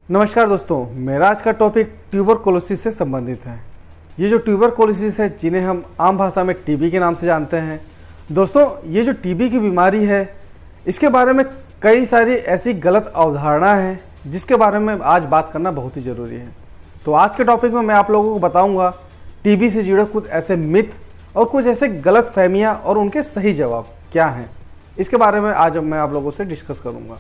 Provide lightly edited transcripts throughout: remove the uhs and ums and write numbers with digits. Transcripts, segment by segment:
नमस्कार दोस्तों, मेरा आज का टॉपिक ट्यूबरकुलोसिस से संबंधित है। ये जो ट्यूबरकुलोसिस है, जिन्हें हम आम भाषा में टीबी के नाम से जानते हैं। दोस्तों, ये जो टीबी की बीमारी है, इसके बारे में कई सारी ऐसी गलत अवधारणा है जिसके बारे में आज बात करना बहुत ही ज़रूरी है। तो आज के टॉपिक में मैं आप लोगों को बताऊँगा टीबी से जुड़े कुछ ऐसे मिथ और कुछ ऐसे गलत फहमियाँ और उनके सही जवाब क्या हैं, इसके बारे में आज मैं आप लोगों से डिस्कस करूँगा।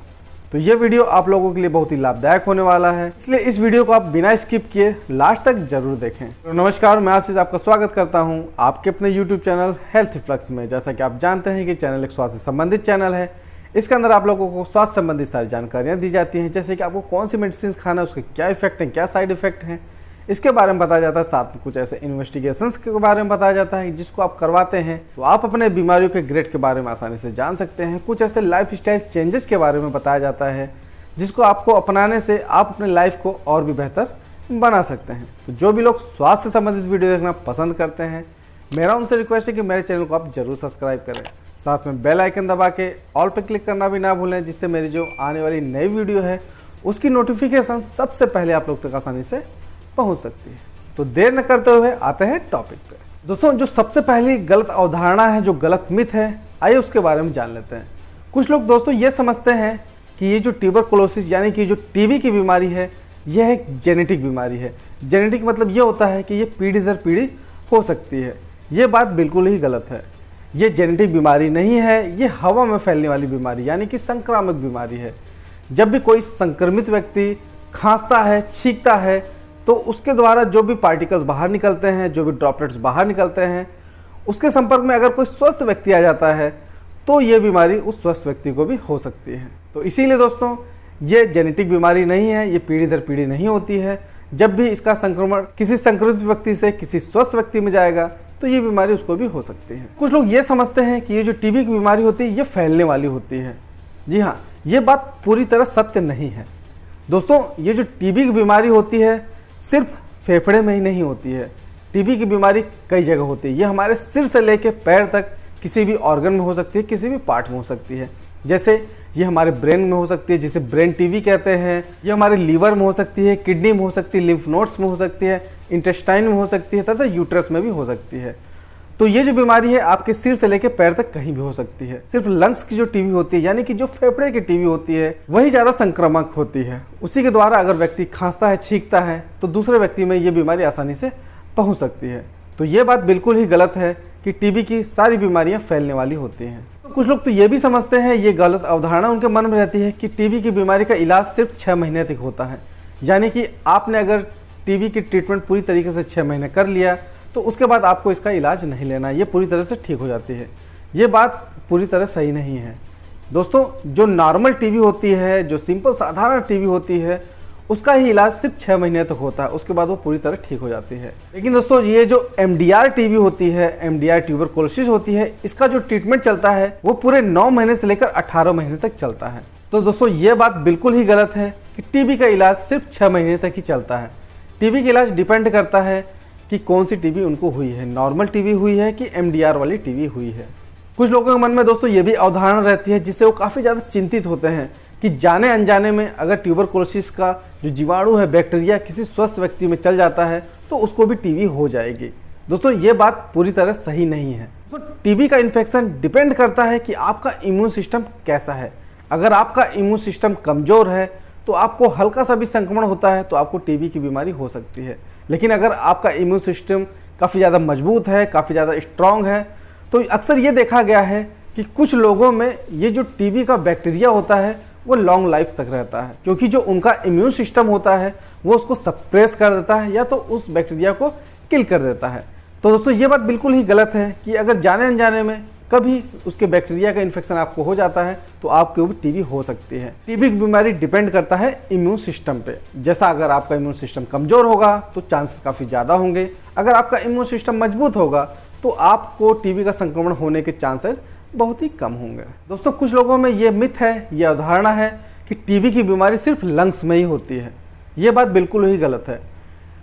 तो ये वीडियो आप लोगों के लिए बहुत ही लाभदायक होने वाला है, इसलिए इस वीडियो को आप बिना स्किप किए लास्ट तक जरूर देखें। तो नमस्कार, मैं आशीष आपका स्वागत करता हूं आपके अपने यूट्यूब चैनल हेल्थ फ्लक्स में। जैसा कि आप जानते हैं कि चैनल एक स्वास्थ्य से संबंधित चैनल है। इसके अंदर आप लोगों को स्वास्थ्य संबंधित सारी जानकारियाँ दी जाती हैं, जैसे कि आपको कौन सी मेडिसिन खाना है, उसके क्या इफेक्ट हैं, क्या साइड इफेक्ट हैं, इसके बारे में बताया जाता है। साथ में कुछ ऐसे इन्वेस्टिगेशंस के बारे में बताया जाता है जिसको आप करवाते हैं तो आप अपने बीमारियों के ग्रेड के बारे में आसानी से जान सकते हैं। कुछ ऐसे लाइफस्टाइल चेंजेस के बारे में बताया जाता है जिसको आपको अपनाने से आप अपने लाइफ को और भी बेहतर बना सकते हैं। तो जो भी लोग स्वास्थ्य से संबंधित वीडियो देखना पसंद करते हैं, मेरा उनसे रिक्वेस्ट है कि मेरे चैनल को आप जरूर सब्सक्राइब करें। साथ में बेल आइकन दबा के ऑल पे क्लिक करना भी ना भूलें, जिससे मेरी जो आने वाली नई वीडियो है उसकी नोटिफिकेशन सबसे पहले आप लोग तक आसानी से पहुंच सकती है। तो देर न करते हुए आते हैं टॉपिक पे। दोस्तों, जो सबसे पहली गलत अवधारणा है, जो गलत मिथ है, आइए उसके बारे में जान लेते हैं। कुछ लोग दोस्तों ये समझते हैं कि ये जो ट्यूबरकुलोसिस यानी कि जो टीबी की बीमारी है, यह एक जेनेटिक बीमारी है। जेनेटिक मतलब ये होता है कि ये पीढ़ी दर पीढ़ी हो सकती है। ये बात बिल्कुल ही गलत है। ये जेनेटिक बीमारी नहीं है, ये हवा में फैलने वाली बीमारी यानी कि संक्रामक बीमारी है। जब भी कोई संक्रमित व्यक्ति खांसता है, छींकता है, तो उसके द्वारा जो भी पार्टिकल्स बाहर निकलते हैं, जो भी ड्रॉपलेट्स बाहर निकलते हैं, उसके संपर्क में अगर कोई स्वस्थ व्यक्ति आ जाता है तो ये बीमारी उस स्वस्थ व्यक्ति को भी हो सकती है। तो इसीलिए दोस्तों, ये जेनेटिक बीमारी नहीं है, ये पीढ़ी दर पीढ़ी नहीं होती है। जब भी इसका संक्रमण किसी संक्रमित व्यक्ति से किसी स्वस्थ व्यक्ति में जाएगा तो ये बीमारी उसको भी हो सकती है। कुछ लोग ये समझते हैं कि ये जो टीबी की बीमारी होती है ये फैलने वाली होती है। जी हाँ, ये बात पूरी तरह सत्य नहीं है। दोस्तों, ये जो टीबी की बीमारी होती है सिर्फ फेफड़े में ही नहीं होती है। टीबी की बीमारी कई जगह होती है। ये हमारे सिर से लेकर पैर तक किसी भी ऑर्गन में हो सकती है, किसी भी पार्ट में हो सकती है। जैसे ये हमारे ब्रेन में हो सकती है, जिसे ब्रेन टीबी कहते हैं। ये हमारे लीवर में हो सकती है, किडनी में हो सकती है, लिम्फ नोड्स में हो सकती है, इंटेस्टाइन में हो सकती है तथा यूट्रस में भी हो सकती है। तो ये जो बीमारी है आपके सिर से लेकर पैर तक कहीं भी हो सकती है। सिर्फ लंग्स की जो टीबी होती है यानी कि जो फेफड़े की टीबी होती है वही ज़्यादा संक्रामक होती है। उसी के द्वारा अगर व्यक्ति खांसता है, छींकता है तो दूसरे व्यक्ति में ये बीमारी आसानी से पहुंच सकती है। तो ये बात बिल्कुल ही गलत है कि टीबी की सारी बीमारियां फैलने वाली होती हैं। तो कुछ लोग तो ये भी समझते हैं, ये गलत अवधारणा उनके मन में रहती है कि टीबी की बीमारी का इलाज सिर्फ 6 महीने तक होता है। यानी कि आपने अगर टीबी की ट्रीटमेंट पूरी तरीके से 6 महीने कर लिया तो उसके बाद आपको इसका इलाज नहीं लेना, ये पूरी तरह से ठीक हो जाती है। ये बात पूरी तरह सही नहीं है। दोस्तों, जो नॉर्मल टीबी होती है, जो सिंपल साधारण टीबी होती है, उसका ही इलाज सिर्फ 6 महीने तक होता है, उसके बाद वो पूरी तरह ठीक हो जाती है। लेकिन दोस्तों, ये जो एमडीआर टीबी होती है, एमडीआर ट्यूबरकुलोसिस होती है, इसका जो ट्रीटमेंट चलता है वो पूरे 9 महीने से लेकर 18 महीने तक चलता है। तो दोस्तों, ये बात बिल्कुल ही गलत है कि टीबी का इलाज सिर्फ 6 महीने तक ही चलता है। टीबी का इलाज डिपेंड करता है कि कौन सी टीबी उनको हुई है, नॉर्मल टीबी हुई है कि एमडीआर वाली टीबी हुई है। कुछ लोगों के मन में दोस्तों ये भी अवधारणा रहती है जिससे वो काफ़ी ज़्यादा चिंतित होते हैं कि जाने अनजाने में अगर ट्यूबरकुलोसिस का जो जीवाणु है, बैक्टीरिया किसी स्वस्थ व्यक्ति में चल जाता है तो उसको भी टीबी हो जाएगी। दोस्तों, ये बात पूरी तरह सही नहीं है। दोस्तों, टीबी का इन्फेक्शन डिपेंड करता है कि आपका इम्यून सिस्टम कैसा है। अगर आपका इम्यून सिस्टम कमज़ोर है तो आपको हल्का सा भी संक्रमण होता है तो आपको टीबी की बीमारी हो सकती है। लेकिन अगर आपका इम्यून सिस्टम काफ़ी ज़्यादा मजबूत है, काफ़ी ज़्यादा स्ट्रॉन्ग है, तो अक्सर ये देखा गया है कि कुछ लोगों में ये जो टीबी का बैक्टीरिया होता है वो लॉन्ग लाइफ तक रहता है, क्योंकि जो उनका इम्यून सिस्टम होता है वो उसको सप्रेस कर देता है या तो उस बैक्टीरिया को किल कर देता है। तो दोस्तों, ये बात बिल्कुल ही गलत है कि अगर जाने अनजाने में कभी उसके बैक्टीरिया का इन्फेक्शन आपको हो जाता है तो आपको भी टीबी हो सकती है। टीबी की बीमारी डिपेंड करता है इम्यून सिस्टम पे। जैसा अगर आपका इम्यून सिस्टम कमज़ोर होगा तो चांसेस काफ़ी ज़्यादा होंगे। अगर आपका इम्यून सिस्टम मजबूत होगा तो आपको टीबी का संक्रमण होने के चांसेस बहुत ही कम होंगे। दोस्तों, कुछ लोगों में ये मिथ है, ये अवधारणा है कि टीबी की बीमारी सिर्फ लंग्स में ही होती है। ये बात बिल्कुल ही गलत है।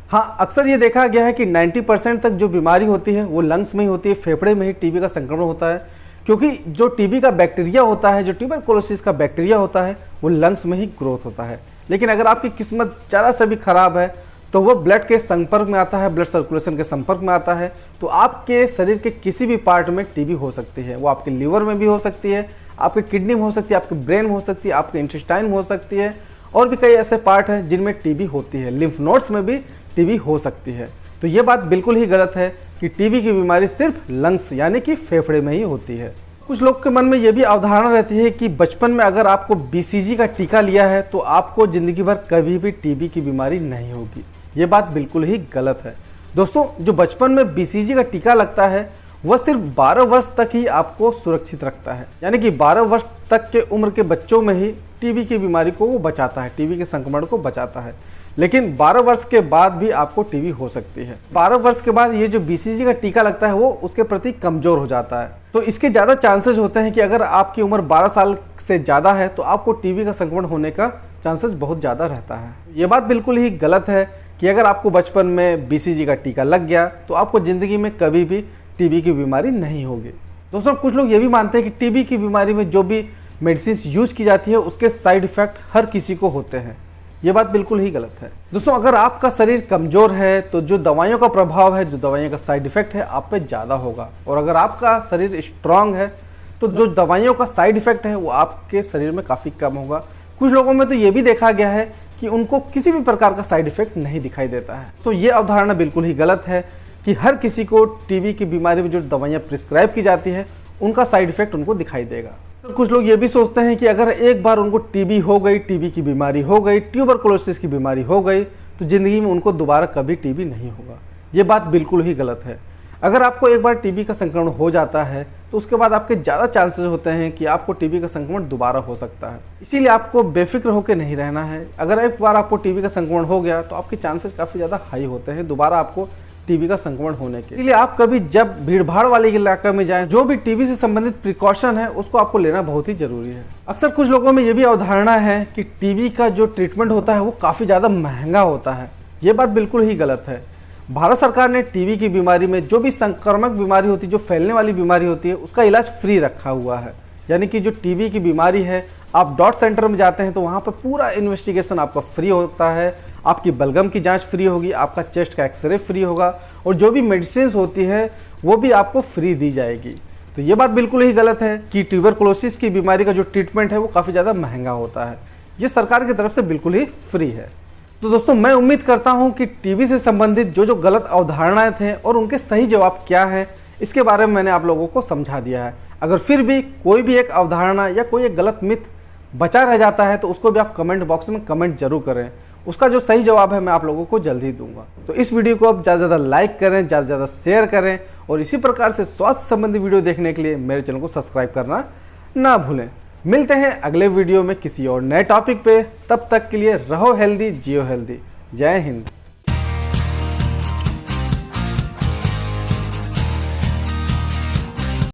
हाँ, अक्सर ये देखा गया है कि 90% तक जो बीमारी होती है वो लंग्स में ही होती है, फेफड़े में ही टीबी का संक्रमण होता है। क्योंकि जो टीबी का बैक्टीरिया होता है, जो ट्यूबरकुलोसिस का बैक्टीरिया होता है, वो लंग्स में ही ग्रोथ होता है। लेकिन अगर आपकी किस्मत ज़रा सा भी खराब है तो वो ब्लड के संपर्क में आता है, ब्लड सर्कुलेशन के संपर्क में आता है, तो आपके शरीर के किसी भी पार्ट में टीबी हो सकती है। वो आपके लीवर में भी हो सकती है, आपके किडनी में हो सकती है, आपके ब्रेन में हो सकती है, आपके इंटेस्टाइन में हो सकती है, और भी कई ऐसे पार्ट हैं जिनमें टीबी होती है। लिम्फ नोड्स में भी टीबी हो सकती है। तो ये बात बिल्कुल ही गलत है कि टीबी की बीमारी सिर्फ लंग्स यानी कि फेफड़े में ही होती है। कुछ लोग के मन में ये भी अवधारणा रहती है कि बचपन में अगर आपको बीसीजी का टीका लिया है तो आपको ज़िंदगी भर कभी भी टीबी की बीमारी नहीं होगी। ये बात बिल्कुल ही गलत है। दोस्तों, जो बचपन में बीसीजी का टीका लगता है वह सिर्फ 12 वर्ष तक ही आपको सुरक्षित रखता है, यानी कि 12 वर्ष तक के उम्र के बच्चों में ही टीबी की बीमारी को वो बचाता है, टीबी के संक्रमण को बचाता है। लेकिन 12 वर्ष के बाद भी आपको टीबी हो सकती है। 12 वर्ष के बाद ये जो बीसीजी का टीका लगता है वो उसके प्रति कमज़ोर हो जाता है, तो इसके ज़्यादा चांसेस होते हैं कि अगर आपकी उम्र 12 साल से ज़्यादा है तो आपको टीबी का संक्रमण होने का चांसेस बहुत ज़्यादा रहता है। ये बात बिल्कुल ही गलत है कि अगर आपको बचपन में बीसीजी का टीका लग गया तो आपको ज़िंदगी में कभी भी टीबी की बीमारी नहीं होगी। दोस्तों, कुछ लोग ये भी मानते हैं कि टीबी की बीमारी में जो भी मेडिसिन यूज की जाती है उसके साइड इफ़ेक्ट हर किसी को होते हैं। ये बात बिल्कुल ही गलत है। दोस्तों, अगर आपका शरीर कमज़ोर है तो जो दवाइयों का प्रभाव है, जो दवाइयों का साइड इफ़ेक्ट है आप पे ज़्यादा होगा, और अगर आपका शरीर स्ट्रांग है तो जो दवाइयों का साइड इफ़ेक्ट है वो आपके शरीर में काफ़ी कम होगा। कुछ लोगों में तो ये भी देखा गया है कि उनको किसी भी प्रकार का साइड इफ़ेक्ट नहीं दिखाई देता है। तो ये अवधारणा बिल्कुल ही गलत है कि हर किसी को टीबी की बीमारी में जो दवाइयाँ प्रिस्क्राइब की जाती है उनका साइड इफ़ेक्ट उनको दिखाई देगा। तो कुछ लोग ये भी सोचते हैं कि अगर एक बार उनको टीबी हो गई, टीबी की बीमारी हो गई, ट्यूबरकुलोसिस की बीमारी हो गई, तो ज़िंदगी में उनको दोबारा कभी टीबी नहीं होगा। ये बात बिल्कुल ही गलत है। अगर आपको एक बार टीबी का संक्रमण हो जाता है तो उसके बाद आपके ज़्यादा चांसेस होते हैं कि आपको टीबी का संक्रमण दोबारा हो सकता है। इसीलिए आपको बेफिक्र होकर नहीं रहना है। अगर एक बार आपको टीबी का संक्रमण हो गया तो आपके चांसेस काफ़ी ज़्यादा हाई होते हैं दोबारा आपको टीबी का संक्रमण होने के। इसलिए आप कभी जब भीड़भाड़ वाले इलाके में जाएं, जो भी टीबी से संबंधित प्रिकॉशन है उसको आपको लेना बहुत ही जरूरी है। अक्सर कुछ लोगों में ये भी अवधारणा है कि टीबी का जो ट्रीटमेंट होता है वो काफ़ी ज़्यादा महंगा होता है। ये बात बिल्कुल ही गलत है। भारत सरकार ने टीबी की बीमारी में जो भी संक्रामक बीमारी होती है, जो फैलने वाली बीमारी होती है, उसका इलाज फ्री रखा हुआ है। यानी कि जो टीबी की बीमारी है, आप डॉट सेंटर में जाते हैं तो वहाँ पर पूरा इन्वेस्टिगेशन आपका फ्री होता है, आपकी बलगम की जांच फ्री होगी, आपका चेस्ट का एक्सरे फ्री होगा, और जो भी मेडिसिन होती है वो भी आपको फ्री दी जाएगी। तो ये बात बिल्कुल ही गलत है कि ट्यूबरकुलोसिस की बीमारी का जो ट्रीटमेंट है वो काफ़ी ज़्यादा महंगा होता है। ये सरकार की तरफ से बिल्कुल ही फ्री है। तो दोस्तों, मैं उम्मीद करता हूँ कि टीबी से संबंधित जो गलत अवधारणाएं थे और उनके सही जवाब क्या हैं इसके बारे में मैंने आप लोगों को समझा दिया है। अगर फिर भी कोई भी एक अवधारणा या कोई एक गलत मिथ बचा रह जाता है तो उसको भी आप कमेंट बॉक्स में कमेंट जरूर करें। उसका जो सही जवाब है मैं आप लोगों को जल्द ही दूंगा। तो इस वीडियो को आप ज़्यादा से ज़्यादा लाइक करें, ज़्यादा से ज़्यादा शेयर करें, और इसी प्रकार से स्वास्थ्य संबंधी वीडियो देखने के लिए मेरे चैनल को सब्सक्राइब करना ना भूलें। मिलते हैं अगले वीडियो में किसी और नए टॉपिक पे। तब तक के लिए रहो हेल्दी, जियो हेल्दी। जय हिंद।